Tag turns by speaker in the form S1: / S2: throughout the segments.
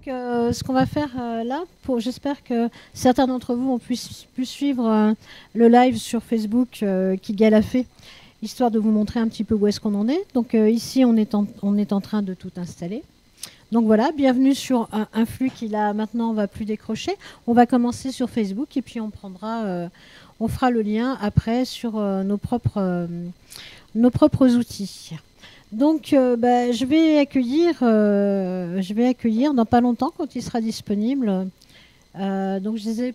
S1: Donc, ce qu'on va faire là, j'espère que certains d'entre vous ont pu suivre le live sur Facebook qu'Igal a fait, histoire de vous montrer un petit peu où est-ce qu'on en est. Donc ici, on est en train de tout installer. Donc voilà, bienvenue sur un flux qui là maintenant va plus décrocher. On va commencer sur Facebook et puis on fera le lien après sur nos propres outils. Donc je vais accueillir dans pas longtemps quand il sera disponible. Donc je disais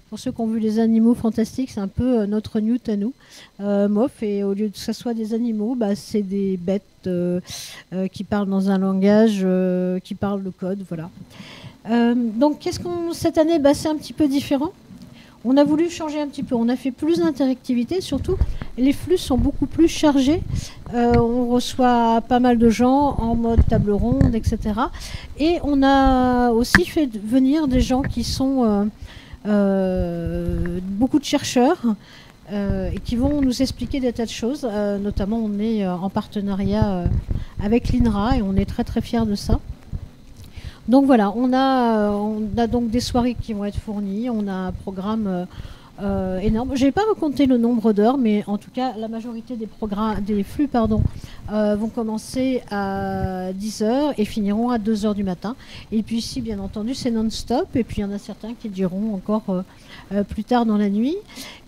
S1: pour ceux qui ont vu les animaux fantastiques, c'est un peu notre Newt à nous, Moff, et au lieu de que ce soit des animaux, c'est des bêtes qui parlent dans un langage qui parle le code, voilà. Donc cette année, c'est un petit peu différent. On a voulu changer un petit peu, on a fait plus d'interactivité, surtout les flux sont beaucoup plus chargés. On reçoit pas mal de gens en mode table ronde, etc. Et on a aussi fait venir des gens qui sont beaucoup de chercheurs et qui vont nous expliquer des tas de choses. Notamment, on est en partenariat avec l'INRA et on est très très fiers de ça. Donc voilà, on a donc des soirées qui vont être fournies, on a un programme énorme. Je n'ai pas raconté le nombre d'heures, mais en tout cas, la majorité des flux vont commencer à 10h et finiront à 2h du matin. Et puis ici, bien entendu, c'est non-stop. Et puis il y en a certains qui diront encore plus tard dans la nuit.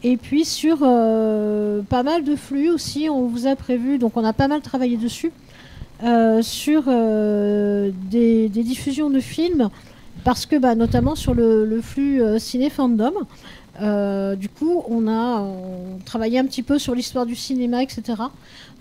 S1: Et puis sur pas mal de flux aussi, on vous a prévu, donc on a pas mal travaillé dessus. Sur des diffusions de films, parce que notamment sur le flux Ciné Fandom, du coup on travaillé un petit peu sur l'histoire du cinéma, etc.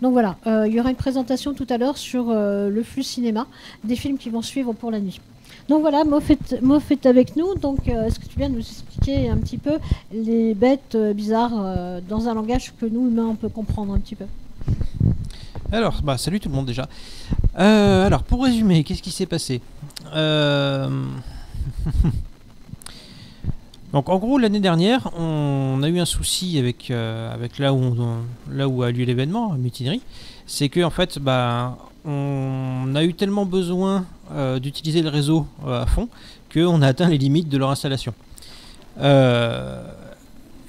S1: Donc voilà, il y aura une présentation tout à l'heure sur le flux cinéma, des films qui vont suivre pour la nuit. Donc voilà, Moff est avec nous. Donc est-ce que tu viens de nous expliquer un petit peu les bêtes bizarres dans un langage que nous humains on peut comprendre un petit peu?
S2: Alors, salut tout le monde déjà. Alors, pour résumer, qu'est-ce qui s'est passé? Donc, en gros, l'année dernière, on a eu un souci avec là où a lieu l'événement, Mutinerie. C'est que, en fait, on a eu tellement besoin d'utiliser le réseau à fond qu'on a atteint les limites de leur installation.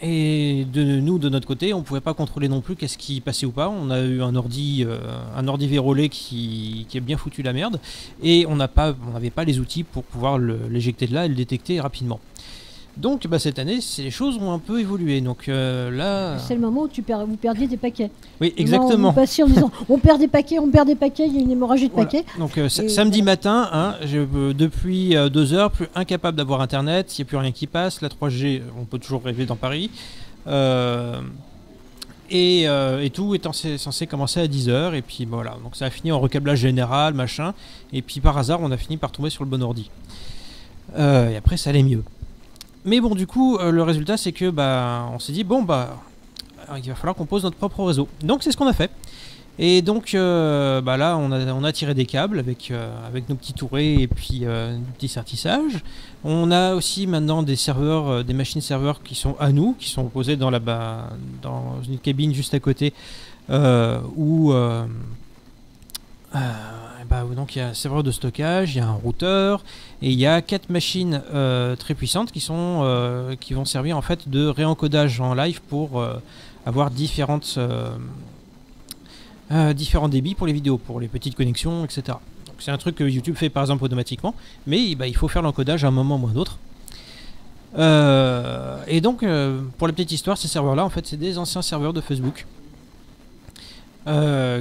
S2: Et de notre côté, on ne pouvait pas contrôler non plus qu'est-ce qui passait ou pas. On a eu un ordi vérolé qui a bien foutu la merde. Et on n'avait pas les outils pour pouvoir l'éjecter de là et le détecter rapidement. Donc cette année, les choses ont un peu évolué. Donc là...
S1: C'est le moment où vous perdiez des paquets.
S2: Oui, exactement.
S1: Vous passiez en disant on perd des paquets, il y a une hémorragie de paquets.
S2: Donc samedi matin, depuis 2 heures, plus incapable d'avoir internet, il n'y a plus rien qui passe. La 3G, on peut toujours rêver dans Paris. Et tout est censé commencer à 10h. Et puis voilà, donc ça a fini en recablage général, machin. Et puis par hasard, on a fini par tomber sur le bon ordi. Et après, ça allait mieux. Mais bon, du coup, le résultat, c'est que on s'est dit, il va falloir qu'on pose notre propre réseau. Donc, c'est ce qu'on a fait. Et donc, là, on a tiré des câbles avec nos petits tourets et puis du petit sertissage. On a aussi maintenant des serveurs, des machines serveurs qui sont à nous, qui sont posées dans une cabine juste à côté, donc il y a un serveur de stockage, il y a un routeur et il y a 4 machines très puissantes qui vont servir en fait de réencodage en live pour avoir différents débits pour les vidéos, pour les petites connexions, etc. Donc c'est un truc que YouTube fait par exemple automatiquement, mais il faut faire l'encodage à un moment ou à un autre. Et donc pour la petite histoire, ces serveurs là en fait c'est des anciens serveurs de Facebook.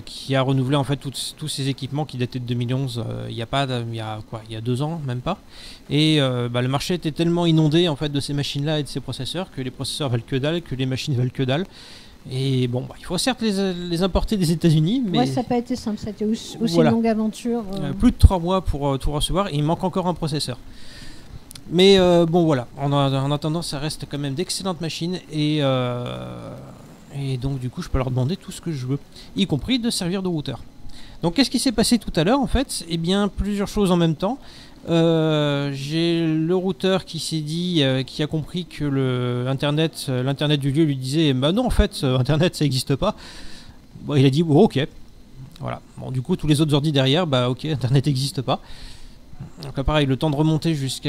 S2: Qui a renouvelé en fait tous ces équipements qui dataient de 2011 il y a 2 ans, même pas. Et le marché était tellement inondé en fait de ces machines là et de ces processeurs que les processeurs valent que dalle, que les machines valent que dalle. Et bon, il faut certes les importer des États-Unis, mais
S1: ça n'a pas été simple, c'était aussi
S2: voilà.
S1: Une longue aventure.
S2: Plus de 3 mois pour tout recevoir, et il manque encore un processeur. Mais bon voilà, en attendant, ça reste quand même d'excellentes machines et donc du coup je peux leur demander tout ce que je veux, y compris de servir de routeur. Donc qu'est-ce qui s'est passé tout à l'heure en fait? Eh bien plusieurs choses en même temps. J'ai le routeur qui s'est dit, qui a compris que l'internet du lieu lui disait non en fait internet ça n'existe pas. Il a dit ok. Voilà. Bon du coup tous les autres ordi derrière ok internet n'existe pas. Donc là pareil, le temps de remonter jusque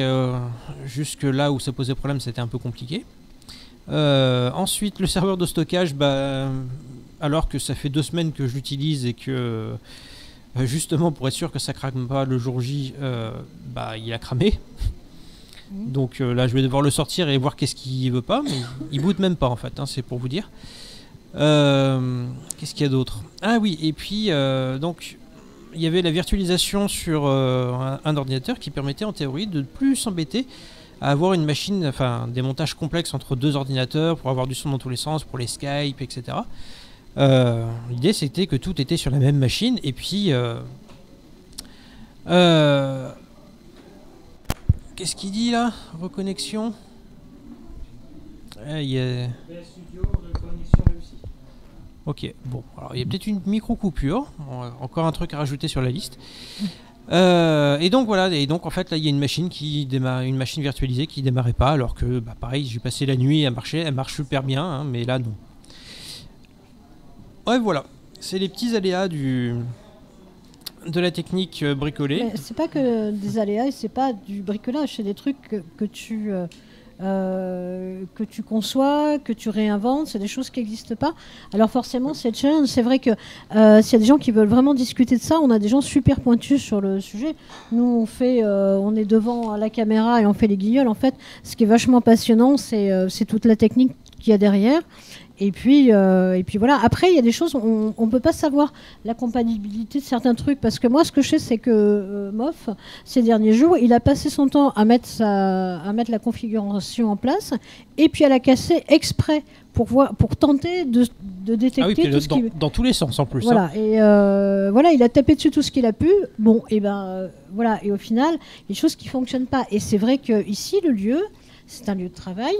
S2: là où ça posait problème, c'était un peu compliqué. Ensuite, le serveur de stockage, alors que ça fait 2 semaines que je l'utilise et que justement pour être sûr que ça crame pas le jour J, il a cramé. Donc là je vais devoir le sortir et voir qu'est-ce qu'il veut pas, mais il boot même pas en fait, hein, c'est pour vous dire. Qu'est-ce qu'il y a d'autre? Ah oui, et puis donc il y avait la virtualisation sur un ordinateur qui permettait en théorie de ne plus s'embêter à avoir une machine, enfin des montages complexes entre 2 ordinateurs pour avoir du son dans tous les sens, pour les Skype, etc. L'idée c'était que tout était sur la même machine et puis qu'est-ce qu'il dit là? Reconnexion. Ok, bon, alors il y a peut-être une micro-coupure, encore un truc à rajouter sur la liste. Et donc voilà, et donc en fait là il y a une machine qui démarre, une machine virtualisée qui démarrait pas, alors que pareil, j'ai passé la nuit, elle marche super bien, hein, mais là non. Ouais voilà, c'est les petits aléas de la technique bricolée.
S1: Mais c'est pas que des aléas, et c'est pas du bricolage, c'est des trucs que tu conçois, que tu réinventes, c'est des choses qui n'existent pas. Alors forcément, c'est challenge. C'est vrai que s'il y a des gens qui veulent vraiment discuter de ça, on a des gens super pointus sur le sujet. Nous, on est devant la caméra et on fait les guignols. En fait, ce qui est vachement passionnant, c'est toute la technique qu'il y a derrière. Et puis voilà. Après, il y a des choses, on ne peut pas savoir la compatibilité de certains trucs. Parce que moi, ce que je sais, c'est que Moff, ces derniers jours, il a passé son temps à mettre la configuration en place et puis à la casser exprès pour tenter de détecter tout ce qui...
S2: Dans tous les sens en plus.
S1: Voilà.
S2: Hein.
S1: Et voilà, il a tapé dessus tout ce qu'il a pu. Bon, et voilà. Et au final, il y a des choses qui ne fonctionnent pas. Et c'est vrai qu'ici, le lieu... C'est un lieu de travail.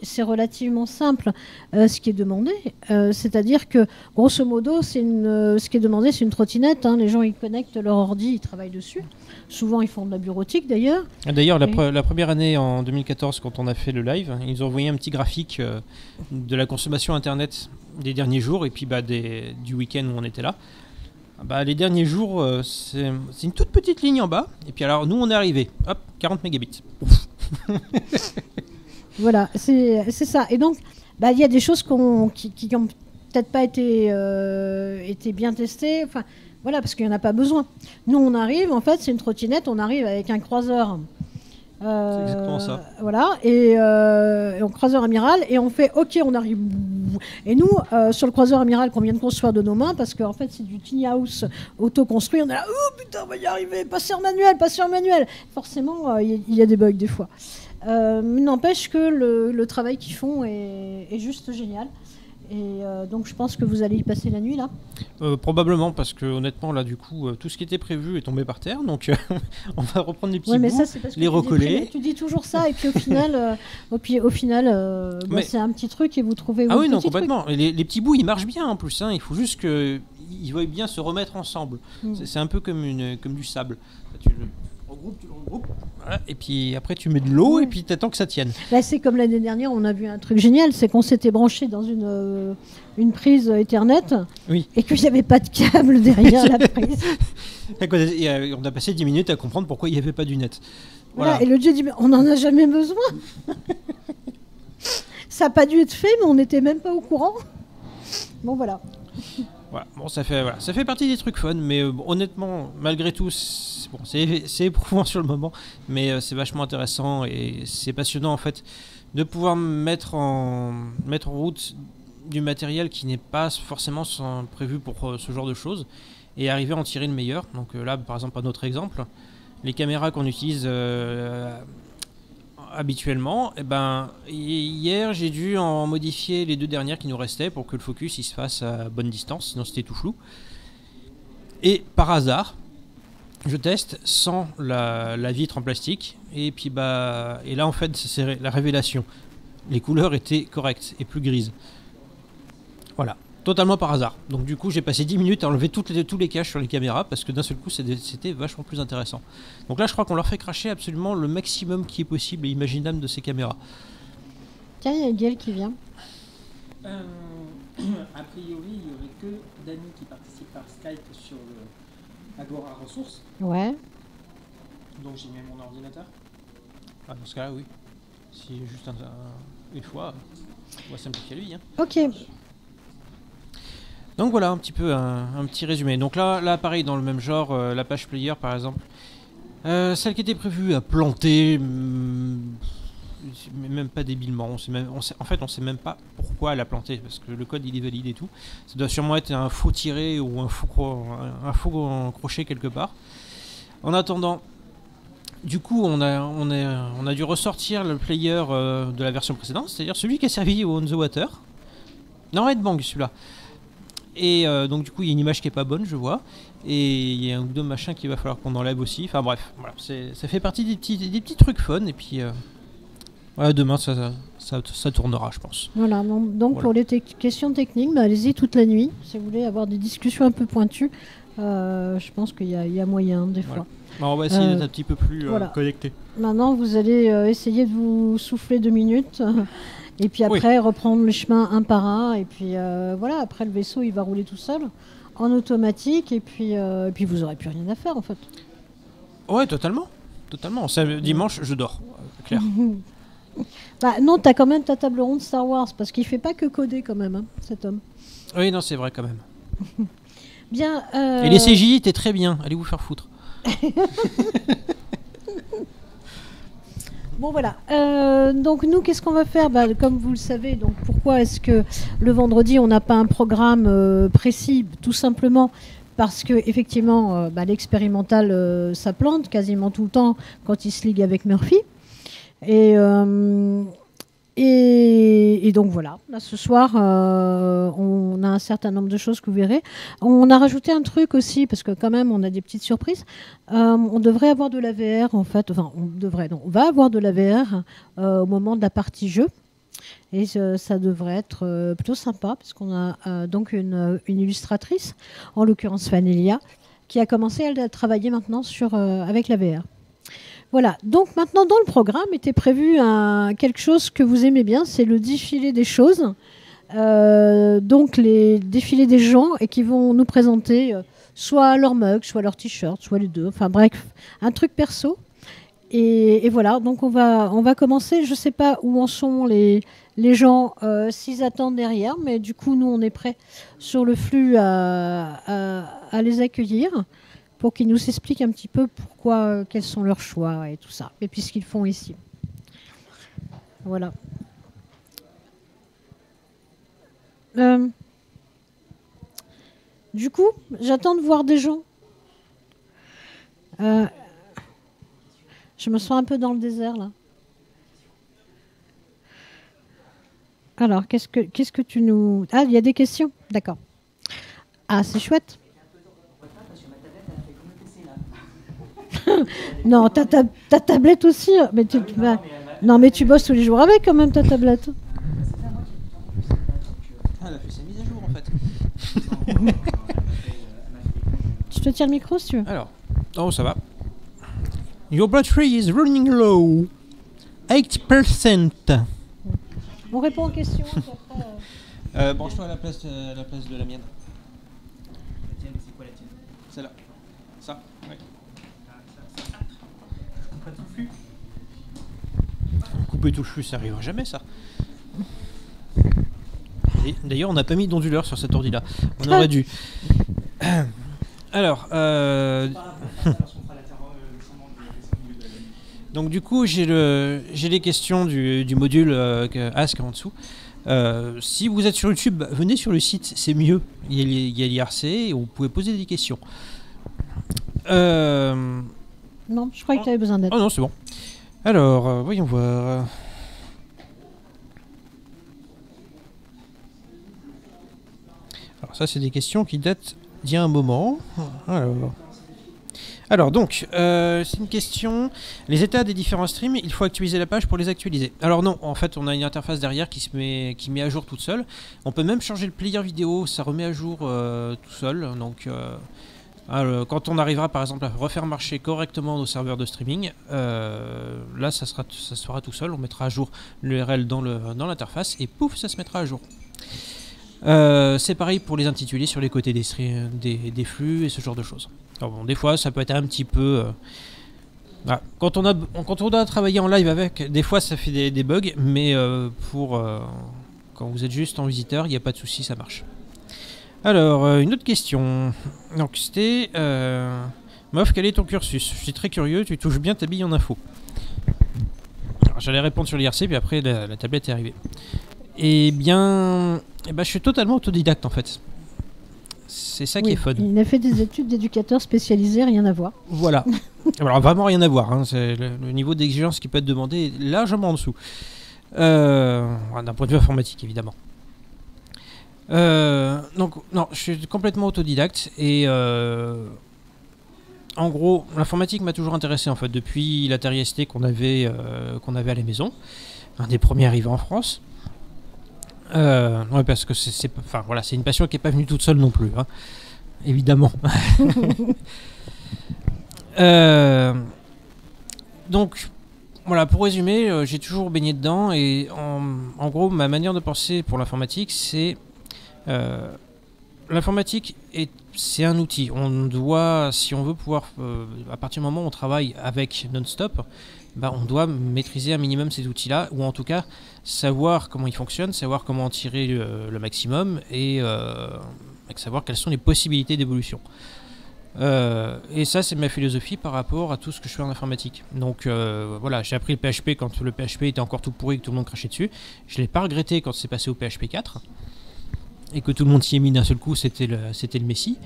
S1: C'est relativement simple ce qui est demandé. C'est-à-dire que, grosso modo, ce qui est demandé, c'est une trottinette. Hein. Les gens, ils connectent leur ordi, ils travaillent dessus. Souvent, ils font de la bureautique, d'ailleurs.
S2: D'ailleurs, la première année, en 2014, quand on a fait le live, ils ont envoyé un petit graphique de la consommation Internet des derniers jours et puis du week-end où on était là. Les derniers jours, c'est une toute petite ligne en bas. Et puis alors, nous, on est arrivé. Hop, 40 mégabits.
S1: Voilà, c'est ça. Et donc, il y a des choses qui n'ont peut-être pas été bien testées. Enfin, voilà, parce qu'il n'y en a pas besoin. Nous, on arrive, en fait, c'est une trottinette. On arrive avec un croiseur.
S2: C'est exactement ça.
S1: Voilà, et on croiseur amiral, et on fait OK, on arrive. Et nous, sur le croiseur amiral qu'on vient de construire de nos mains, parce qu'en fait c'est du tiny house auto-construit, on est là, oh putain, on va y arriver, passer en manuel. Forcément, il y a des bugs des fois. Mais n'empêche que le travail qu'ils font est juste génial. Et donc je pense que vous allez y passer la nuit là.
S2: Probablement, parce que honnêtement là du coup tout ce qui était prévu est tombé par terre, donc on va reprendre les petits
S1: mais
S2: bouts,
S1: ça, c'est parce que
S2: les recoller.
S1: Tu dis toujours ça et puis au final c'est un petit truc et vous trouvez.
S2: Ah oui, non, complètement. Et les petits bouts ils marchent bien en plus, hein. Il faut juste qu'ils veuillent bien se remettre ensemble. C'est un peu comme du sable. Tu le regroupes, voilà, et puis après tu mets de l'eau et puis t'attends que ça tienne.
S1: Là, c'est comme l'année dernière, on a vu un truc génial, c'est qu'on s'était branché dans une prise Ethernet et qu'il n'y avait pas de câble derrière la prise.
S2: Et on a passé 10 minutes à comprendre pourquoi il n'y avait pas du net.
S1: Voilà. Et le Dieu dit, mais on n'en a jamais besoin. Ça n'a pas dû être fait, mais on n'était même pas au courant. Bon, voilà.
S2: Voilà. Bon, ça fait partie des trucs fun, mais honnêtement, malgré tout, c'est éprouvant sur le moment, mais c'est vachement intéressant et c'est passionnant en fait de pouvoir mettre en route du matériel qui n'est pas forcément prévu pour ce genre de choses et arriver à en tirer le meilleur. Donc là, par exemple, un autre exemple, les caméras qu'on utilise habituellement, hier j'ai dû en modifier les 2 dernières qui nous restaient pour que le focus il se fasse à bonne distance, sinon c'était tout flou. Et par hasard, je teste sans la vitre en plastique et puis et là en fait c'est la révélation. Les couleurs étaient correctes et plus grises. Voilà. Totalement par hasard. Donc du coup j'ai passé 10 minutes à enlever tous les caches sur les caméras parce que d'un seul coup c'était vachement plus intéressant. Donc là je crois qu'on leur fait cracher absolument le maximum qui est possible et imaginable de ces caméras.
S1: Tiens, il y a Gaël qui vient.
S3: A priori il n'y aurait que Dany qui participe par Skype
S2: Agora ressources.
S1: Ouais.
S2: Donc j'y mets mon ordinateur. Ah, dans ce cas-là, oui. Si juste une fois, on va simplifier la vie. Hein.
S1: Ok.
S2: Donc voilà un petit peu un petit résumé. Donc là pareil dans le même genre, la page player par exemple. Celle qui était prévue à planter, même pas débilement. En fait, on sait même pas pourquoi elle a planté parce que le code il est valide et tout. Ça doit sûrement être un faux tiré ou un faux crochet quelque part. En attendant, du coup, on a dû ressortir le player de la version précédente, c'est-à-dire celui qui a servi au On the Water. Non, Redbang celui-là. Et donc du coup il y a une image qui est pas bonne, je vois, et il y a un ou deux machins qu'il va falloir qu'on enlève aussi. Enfin bref, voilà, ça fait partie des petits trucs fun. Et puis voilà, demain ça tournera, je pense.
S1: Voilà, donc
S2: Voilà.
S1: pour les questions techniques, bah, allez-y toute la nuit. Si vous voulez avoir des discussions un peu pointues, je pense qu'il y a moyen des fois.
S2: Alors, on va essayer d'être un petit peu plus
S1: voilà.
S2: connecté.
S1: Maintenant, vous allez essayer de vous souffler 2 minutes. Et puis après, reprendre le chemin un par un. Et puis voilà, après le vaisseau, il va rouler tout seul, en automatique. Et puis vous n'aurez plus rien à faire, en fait.
S2: Ouais, totalement. Totalement. Dimanche, je dors. Clair.
S1: Bah, non, t'as quand même ta table ronde Star Wars, parce qu'il fait pas que coder, quand même, hein, cet homme.
S2: Oui, non, c'est vrai quand même.
S1: Bien.
S2: Et les CJ étaient très bien. Allez vous faire foutre.
S1: Bon voilà, donc nous qu'est-ce qu'on va faire, comme vous le savez, donc pourquoi est-ce que le vendredi on n'a pas un programme précis? Tout simplement parce que effectivement l'expérimental ça plante quasiment tout le temps quand il se ligue avec Murphy. Et donc voilà, là ce soir on a un certain nombre de choses que vous verrez. On a rajouté un truc aussi, parce que quand même on a des petites surprises. On devrait avoir de la VR en fait, enfin on va avoir de la VR au moment de la partie jeu. Et ça devrait être plutôt sympa, parce qu'on a donc une illustratrice, en l'occurrence Vanelia, qui a commencé à travailler maintenant avec la VR. Voilà, donc maintenant dans le programme était prévu quelque chose que vous aimez bien, c'est le défilé des choses. Donc les défilés des gens et qui vont nous présenter soit leur mug, soit leur t-shirt, soit les deux. Enfin bref, un truc perso. Et voilà, donc on va commencer. Je ne sais pas où en sont les gens s'ils attendent derrière, mais du coup nous on est prêts sur le flux à les accueillir, pour qu'ils nous expliquent un petit peu pourquoi, quels sont leurs choix et tout ça, et puis ce qu'ils font ici. Voilà. Du coup, j'attends de voir des gens. Je me sens un peu dans le désert, là. Alors, qu'est-ce que tu nous... Ah, il y a des questions? D'accord. Ah, c'est chouette. Non, ta tablette aussi. Mais non, mais tu bosses tous les jours avec quand même ta tablette.
S2: Elle a fait sa mise à jour en fait.
S1: Tu te tiens le micro si tu veux.
S2: Alors, oh ça va. Your battery is running low. 8%.
S1: On répond aux questions.
S2: Branche-toi à la place de la mienne.
S3: La tienne, c'est quoi la tienne?
S2: Celle-là. Ça, ouais.
S3: Pas tout le flux.
S2: Couper tout le flux, ça arrivera jamais ça. D'ailleurs, on n'a pas mis d'onduleur sur cet ordi-là. On aurait dû. Alors, donc du coup, j'ai les questions du module Ask en dessous. Si vous êtes sur YouTube, venez sur le site, c'est mieux. Il y a l'IRC et vous pouvez poser des questions.
S1: Non, je croyais que tu avais besoin d'aide.
S2: Oh non, c'est bon. Alors, voyons voir. Alors ça, c'est des questions qui datent d'il y a un moment. Alors donc, c'est une question. Les états des différents streams, il faut actualiser la page pour les actualiser. Alors non, en fait, on a une interface derrière qui met à jour toute seule. On peut même changer le player vidéo, ça remet à jour tout seul. Donc, quand on arrivera par exemple à refaire marcher correctement nos serveurs de streaming, là, ça se fera tout seul. On mettra à jour l'URL dans l'interface et pouf, ça se mettra à jour. C'est pareil pour les intitulés sur les côtés des flux et ce genre de choses. Alors bon, des fois, ça peut être un petit peu... voilà. Quand on doit travailler en live avec, des fois ça fait des bugs, mais quand vous êtes juste en visiteur, il n'y a pas de souci, ça marche. Alors, une autre question. Donc, c'était... Mof, quel est ton cursus? Je suis très curieux, tu touches bien ta bille en info. Alors, j'allais répondre sur l'IRC, puis après la tablette est arrivée. Eh bien, je suis totalement autodidacte en fait. C'est ça qui est fun.
S1: Il a fait des études d'éducateur spécialisé, rien à voir.
S2: Voilà. Alors vraiment rien à voir. Hein. C'est le niveau d'exigence qui peut être demandé est largement en dessous. D'un point de vue informatique évidemment. Donc non, je suis complètement autodidacte et en gros, l'informatique m'a toujours intéressé en fait depuis l'Atari ST qu'on avait à la maison, un des premiers arrivés en France. Ouais, parce que c'est une passion qui n'est pas venue toute seule non plus, hein, évidemment. Donc, voilà, pour résumer, j'ai toujours baigné dedans et en gros, ma manière de penser pour l'informatique, c'est l'informatique c'est un outil. On doit, si on veut pouvoir, à partir du moment où on travaille avec non-stop, on doit maîtriser un minimum ces outils-là, ou en tout cas savoir comment ils fonctionnent, savoir comment en tirer le maximum et savoir quelles sont les possibilités d'évolution. Et ça, c'est ma philosophie par rapport à tout ce que je fais en informatique. Donc voilà, j'ai appris le PHP quand le PHP était encore tout pourri et que tout le monde crachait dessus. Je ne l'ai pas regretté quand c'est passé au PHP 4 et que tout le monde s'y est mis d'un seul coup, c'était le Messie.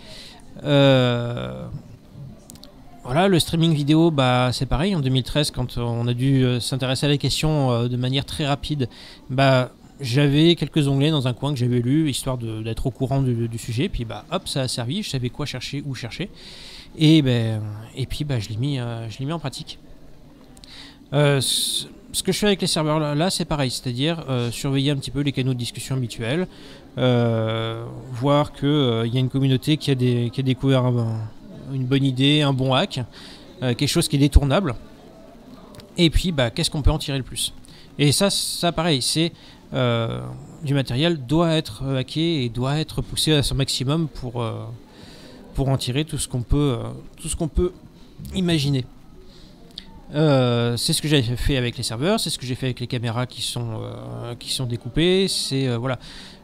S2: Voilà, le streaming vidéo, c'est pareil. En 2013, quand on a dû s'intéresser à la question de manière très rapide, j'avais quelques onglets dans un coin que j'avais lu, histoire d'être au courant du sujet. Puis hop, ça a servi. Je savais quoi chercher, où chercher. Et puis je l'ai mis en pratique. Ce que je fais avec les serveurs là, c'est pareil, c'est-à-dire surveiller un petit peu les canaux de discussion habituels, voir qu'il y a une communauté qui a découvert une bonne idée, un bon hack, quelque chose qui est détournable, et puis qu'est-ce qu'on peut en tirer le plus. Et ça pareil, c'est du matériel doit être hacké et doit être poussé à son maximum pour en tirer tout ce qu'on peut imaginer. C'est ce que j'ai fait avec les serveurs, c'est ce que j'ai fait avec les caméras qui sont découpées, c'est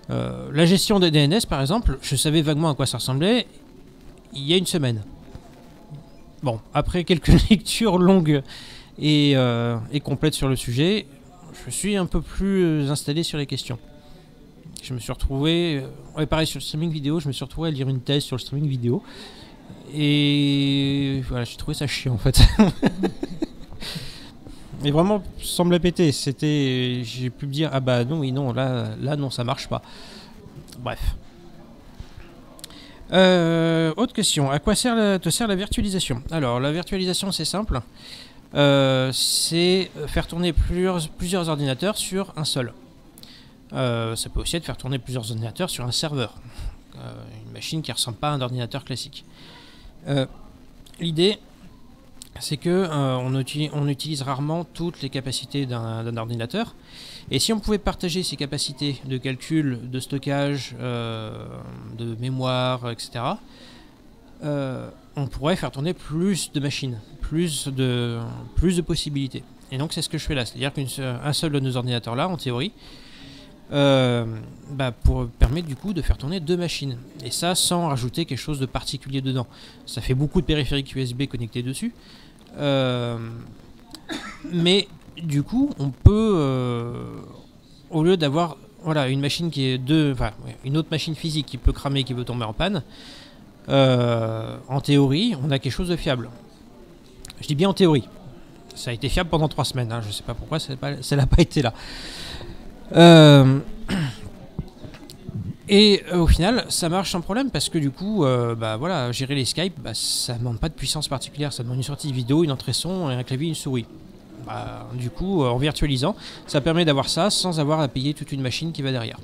S2: la gestion des DNS par exemple, je savais vaguement à quoi ça ressemblait il y a une semaine. Bon, après quelques lectures longues et complètes sur le sujet, je suis un peu plus installé sur les questions. Je me suis retrouvé, pareil sur le streaming vidéo, je me suis retrouvé à lire une thèse sur le streaming vidéo et voilà, j'ai trouvé ça chiant en fait. Et vraiment, sans me la péter, j'ai pu me dire non, là non, ça marche pas. Bref. Autre question, à quoi te sert la virtualisation? Alors, la virtualisation, c'est simple. C'est faire tourner plusieurs ordinateurs sur un seul. Ça peut aussi être faire tourner plusieurs ordinateurs sur un serveur. Une machine qui ne ressemble pas à un ordinateur classique. L'idée, c'est que on utilise rarement toutes les capacités d'un ordinateur. Et si on pouvait partager ces capacités de calcul, de stockage, de mémoire, etc., on pourrait faire tourner plus de machines, plus de possibilités. Et donc c'est ce que je fais là, c'est-à-dire qu'un seul de nos ordinateurs là, en théorie, permet du coup de faire tourner 2 machines. Et ça sans rajouter quelque chose de particulier dedans. Ça fait beaucoup de périphériques USB connectés dessus. Mais du coup, on peut, au lieu d'avoir une machine qui est une autre machine physique qui peut cramer, qui peut tomber en panne, en théorie, on a quelque chose de fiable. Je dis bien en théorie. Ça a été fiable pendant 3 semaines. Hein. Je ne sais pas pourquoi ça n'a pas été là. Et au final, ça marche sans problème parce que du coup, gérer les Skype, ça ne demande pas de puissance particulière. Ça demande une sortie vidéo, une entrée son, un clavier, une souris. Du coup, en virtualisant, ça permet d'avoir ça sans avoir à payer toute une machine qui va derrière.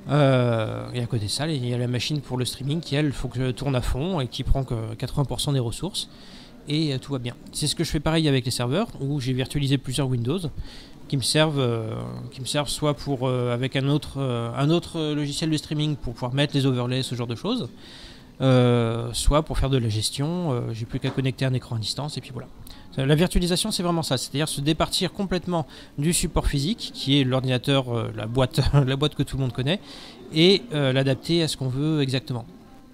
S2: Et à côté de ça, il y a la machine pour le streaming qui, elle, faut que tourne à fond et qui prend que 80% des ressources. Et tout va bien. C'est ce que je fais pareil avec les serveurs, où j'ai virtualisé plusieurs Windows. qui me servent soit pour avec un autre logiciel de streaming pour pouvoir mettre les overlays, ce genre de choses, soit pour faire de la gestion. J'ai plus qu'à connecter un écran à distance et puis voilà. La virtualisation, c'est vraiment ça, c'est-à-dire se départir complètement du support physique qui est l'ordinateur, la boîte la boîte que tout le monde connaît, et l'adapter à ce qu'on veut exactement.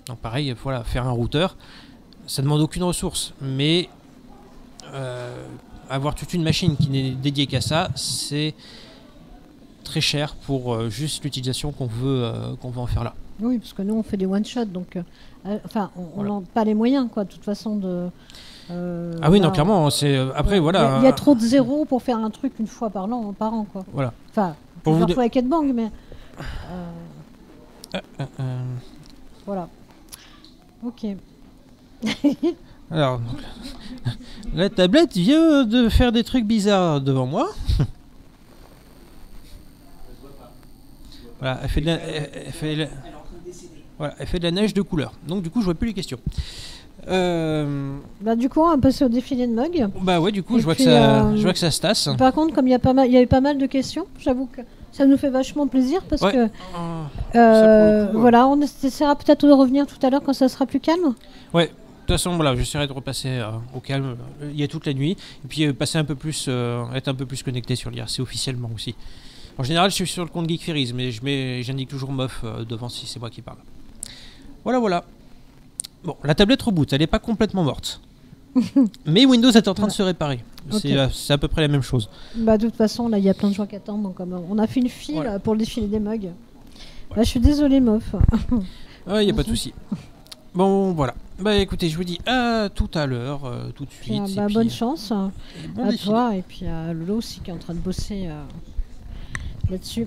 S2: Donc pareil, voilà, faire un routeur, ça demande aucune ressource, mais avoir toute une machine qui n'est dédiée qu'à ça, c'est très cher pour juste l'utilisation qu'on veut en faire là.
S1: Oui, parce que nous on fait des one shot, donc enfin on n'a
S2: Voilà.
S1: pas les moyens quoi, de toute façon de.
S2: Ah oui, non,
S1: voilà,
S2: clairement, c'est après voilà.
S1: Il y a trop de zéros pour faire un truc une fois par an quoi.
S2: Voilà.
S1: Enfin,
S2: Pour vous
S1: plusieurs fois avec Edbang, mais voilà. Ok.
S2: Alors, donc, la tablette vient de faire des trucs bizarres devant moi. Voilà, elle fait de la, voilà, elle fait de la neige de couleur. Donc du coup, je vois plus les questions.
S1: Bah, du coup, on va passer au défilé de mug.
S2: Bah ouais, du coup,
S1: Et
S2: je vois
S1: puis,
S2: je vois que ça se tasse.
S1: Par contre, comme il y a eu pas mal de questions, j'avoue que ça nous fait vachement plaisir parce
S2: Ouais.
S1: que
S2: Ça, pour le coup,
S1: voilà, on essaiera peut-être de revenir tout à l'heure quand ça sera plus calme.
S2: Ouais. De toute façon, voilà, j'essaierai de repasser au calme. Il y a toute la nuit, et puis passer un peu plus, être un peu plus connecté sur l'IRC officiellement aussi. En général, je suis sur le compte Geek Ferries, mais j'indique toujours MOF devant si c'est moi qui parle. Voilà. Bon, la tablette reboot, elle n'est pas complètement morte. Mais Windows est en train de se réparer.
S1: Ok.
S2: C'est à peu près la même chose.
S1: Bah, de toute façon, là, il y a plein de gens qui attendent. Donc, on a fait une file
S2: Voilà.
S1: pour le défilé des mugs. Bah, je suis désolée, Mof.
S2: Il n'y a pas de souci. Bon, voilà. Bah écoutez, je vous dis à tout à l'heure, tout de
S1: Puis,
S2: suite.
S1: bah,
S2: et puis,
S1: bonne chance
S2: bon
S1: à
S2: défilé.
S1: toi et puis à Lolo aussi qui est en train de bosser là-dessus.